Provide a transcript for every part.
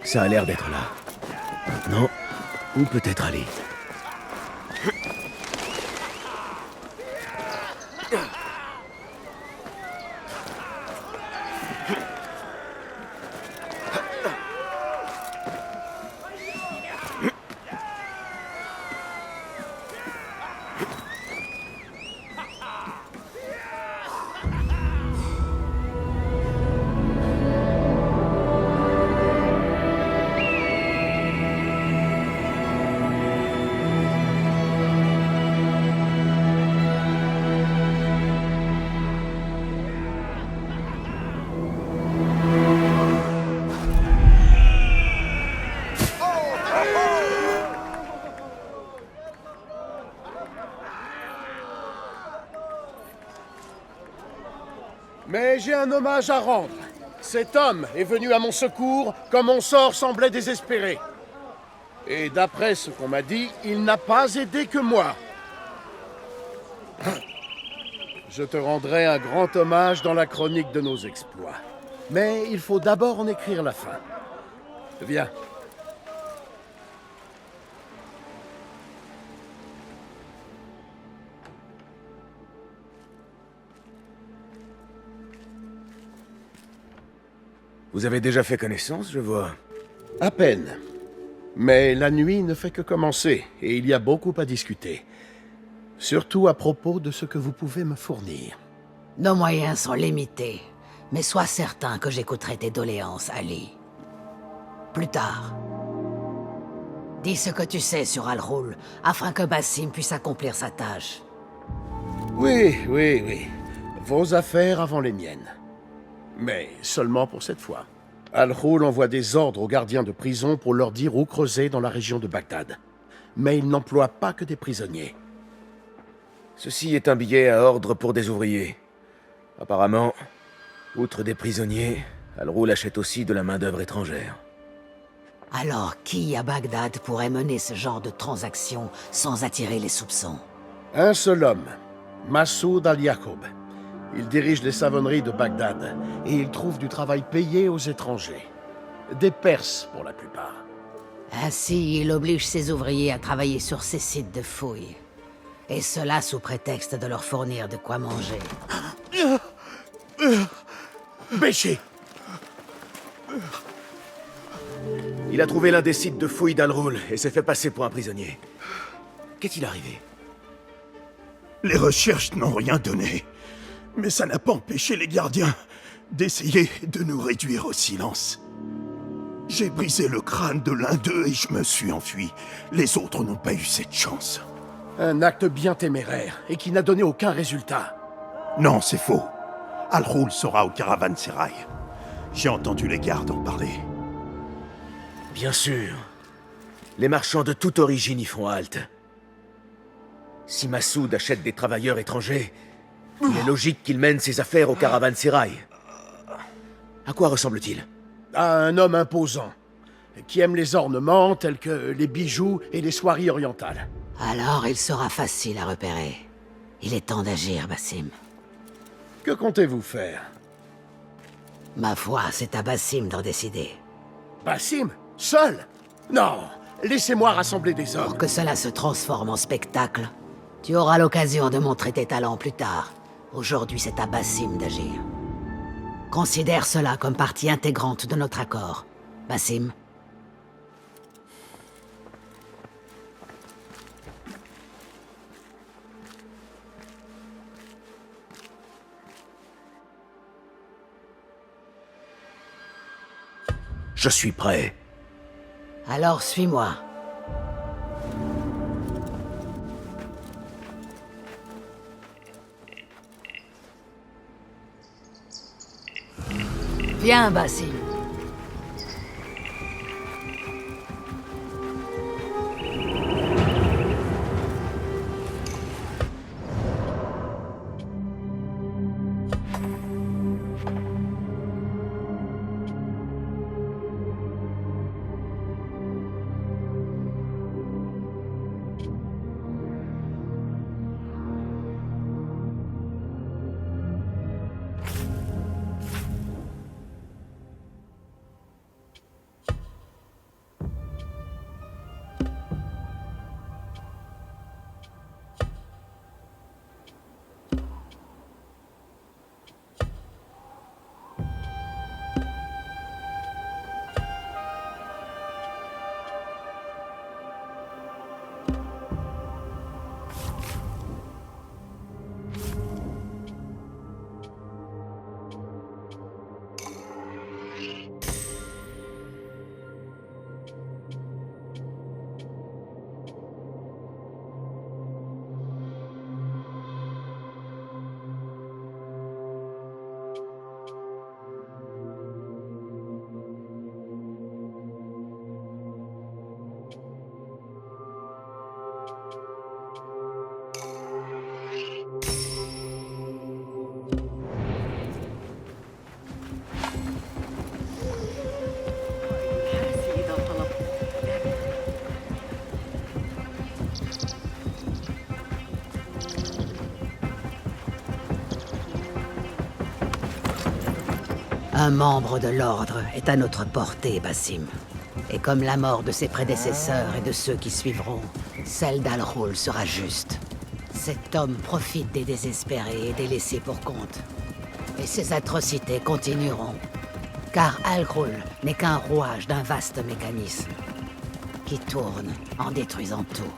Ça a l'air d'être là. Non. Ou peut-être Ali. Mais j'ai un hommage à rendre. Cet homme est venu à mon secours quand mon sort semblait désespéré. Et d'après ce qu'on m'a dit, il n'a pas aidé que moi. Je te rendrai un grand hommage dans la chronique de nos exploits. Mais il faut d'abord en écrire la fin. Viens. Vous avez déjà fait connaissance, je vois. À peine. Mais la nuit ne fait que commencer, et il y a beaucoup à discuter. Surtout à propos de ce que vous pouvez me fournir. Nos moyens sont limités, mais sois certain que j'écouterai tes doléances, Ali. Plus tard. Dis ce que tu sais sur Al-Ghul, afin que Basim puisse accomplir sa tâche. Oui. Vos affaires avant les miennes. Mais seulement pour cette fois. Al-Ghul envoie des ordres aux gardiens de prison pour leur dire où creuser dans la région de Bagdad. Mais il n'emploie pas que des prisonniers. Ceci est un billet à ordre pour des ouvriers. Apparemment, outre des prisonniers, Al-Ghul achète aussi de la main-d'œuvre étrangère. Alors, qui à Bagdad pourrait mener ce genre de transaction sans attirer les soupçons? Un seul homme, Massoud al-Yacoub. Il dirige les savonneries de Bagdad et il trouve du travail payé aux étrangers. Des Perses pour la plupart. Ainsi, il oblige ses ouvriers à travailler sur ces sites de fouilles. Et cela sous prétexte de leur fournir de quoi manger. Béché! Il a trouvé l'un des sites de fouilles d'Al-Ghul et s'est fait passer pour un prisonnier. Qu'est-il arrivé? Les recherches n'ont rien donné. Mais ça n'a pas empêché les gardiens d'essayer de nous réduire au silence. J'ai brisé le crâne de l'un d'eux et je me suis enfui. Les autres n'ont pas eu cette chance. Un acte bien téméraire et qui n'a donné aucun résultat. Non, c'est faux. Al-Ghul sera au caravansérail. J'ai entendu les gardes en parler. Bien sûr. Les marchands de toute origine y font halte. Si Massoud achète des travailleurs étrangers, il est logique qu'il mène ses affaires au caravansérail. À quoi ressemble-t-il? À un homme imposant, qui aime les ornements tels que les bijoux et les soieries orientales. Alors, il sera facile à repérer. Il est temps d'agir, Basim. Que comptez-vous faire? Ma foi, c'est à Basim d'en décider. Basim? Seul? Non! Laissez-moi rassembler des hommes. Pour que cela se transforme en spectacle, tu auras l'occasion de montrer tes talents plus tard. Aujourd'hui, c'est à Basim d'agir. Considère cela comme partie intégrante de notre accord. Basim? Je suis prêt. Alors, suis-moi. Viens, Basim. Un membre de l'Ordre est à notre portée, Basim. Et comme la mort de ses prédécesseurs et de ceux qui suivront, celle d'Al-Ghul sera juste. Cet homme profite des désespérés et des laissés pour compte. Et ces atrocités continueront. Car Al-Ghul n'est qu'un rouage d'un vaste mécanisme qui tourne en détruisant tout.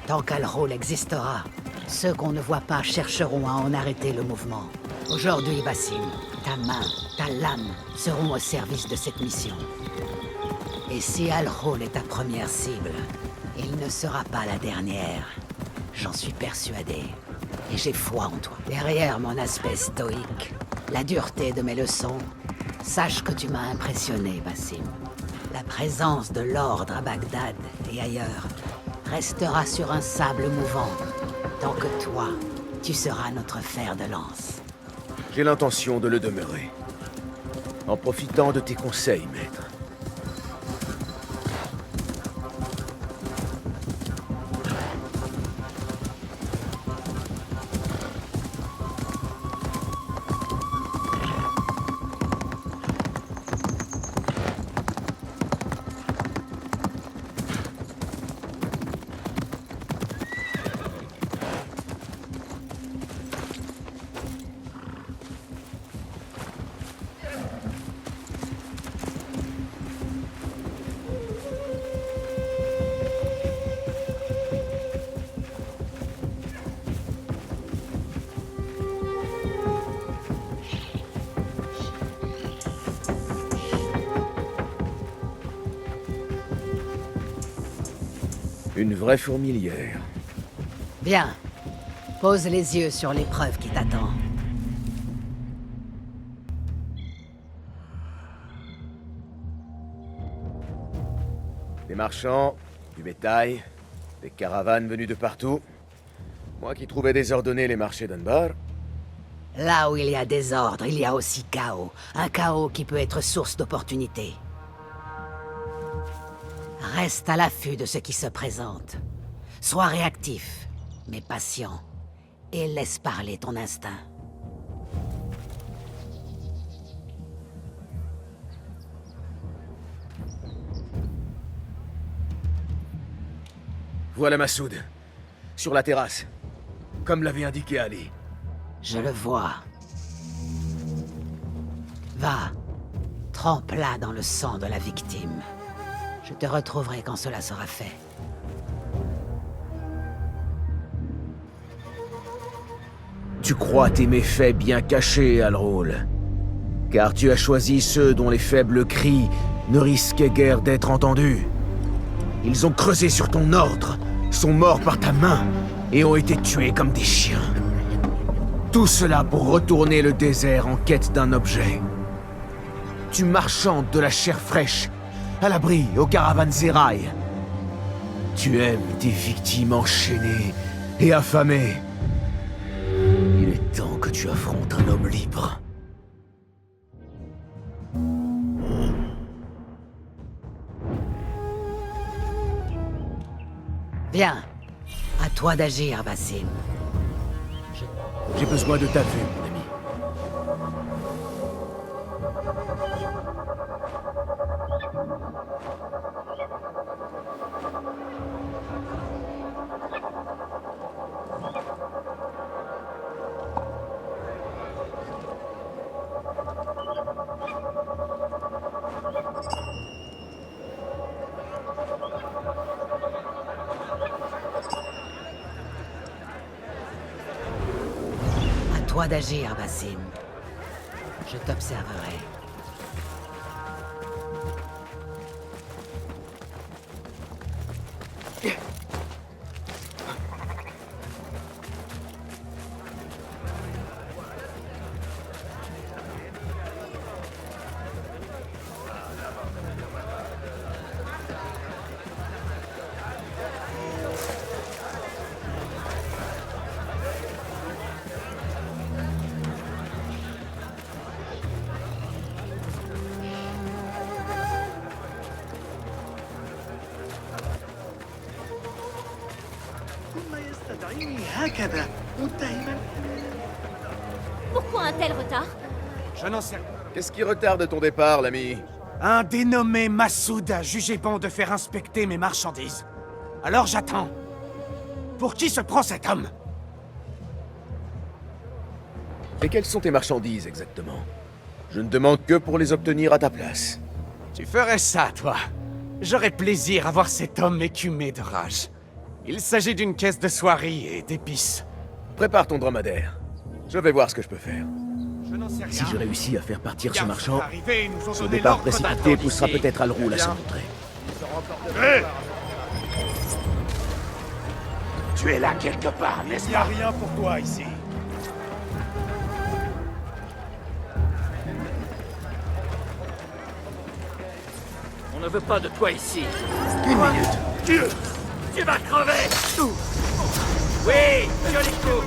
Tant qu'Al-Ghul existera, ceux qu'on ne voit pas chercheront à en arrêter le mouvement. Aujourd'hui, Basim, ta main, ta lame seront au service de cette mission. Et si Al-Ghul est ta première cible, il ne sera pas la dernière. J'en suis persuadé. Et j'ai foi en toi. Derrière mon aspect stoïque, la dureté de mes leçons, sache que tu m'as impressionné, Basim. La présence de l'Ordre à Bagdad et ailleurs restera sur un sable mouvant, tant que toi, tu seras notre fer de lance. J'ai l'intention de le demeurer. En profitant de tes conseils, maître. Une vraie fourmilière. Bien. Pose les yeux sur l'épreuve qui t'attend. Des marchands, du bétail, des caravanes venues de partout. Moi qui trouvais désordonnés les marchés d'Anbar. Là où il y a désordre, il y a aussi chaos. Un chaos qui peut être source d'opportunités. Reste à l'affût de ce qui se présente. Sois réactif, mais patient. Et laisse parler ton instinct. Voilà Massoud. Sur la terrasse. Comme l'avait indiqué Ali. Je le vois. Va. Trempe-la dans le sang de la victime. Je te retrouverai quand cela sera fait. Tu crois tes méfaits bien cachés, Al-Ghul. Car tu as choisi ceux dont les faibles cris ne risquaient guère d'être entendus. Ils ont creusé sur ton ordre, sont morts par ta main, et ont été tués comme des chiens. Tout cela pour retourner le désert en quête d'un objet. Tu marchandes de la chair fraîche, à l'abri aux caravansérails. Tu aimes tes victimes enchaînées et affamées. Il est temps que tu affrontes un homme libre. Bien. À toi d'agir, Basim. J'ai besoin de ta vue, mon ami. toi d'agir, Basim. Je t'observerai. Pourquoi un tel retard? Je n'en sais rien. Qu'est-ce qui retarde ton départ, l'ami? Un dénommé Massoud a jugé bon de faire inspecter mes marchandises. Alors j'attends. Pour qui se prend cet homme? Et quelles sont tes marchandises, exactement? Je ne demande que pour les obtenir à ta place. Tu ferais ça, toi. J'aurais plaisir à voir cet homme écumé de rage. Il s'agit d'une caisse de soieries et d'épices. Prépare ton dromadaire. Je vais voir ce que je peux faire. Je n'en sais rien. Si je réussis à faire partir ce Garde marchand, arrivés, ils nous ont son donné départ l'ordre précipité d'attendre poussera ici. peut-être Alroul à se montrer. Tu es là quelque part, n'est-ce Il n'y a rien pour toi ici. On ne veut pas de toi ici. Une minute. Tu vas crever. Oui, joli coup.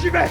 J'y vais.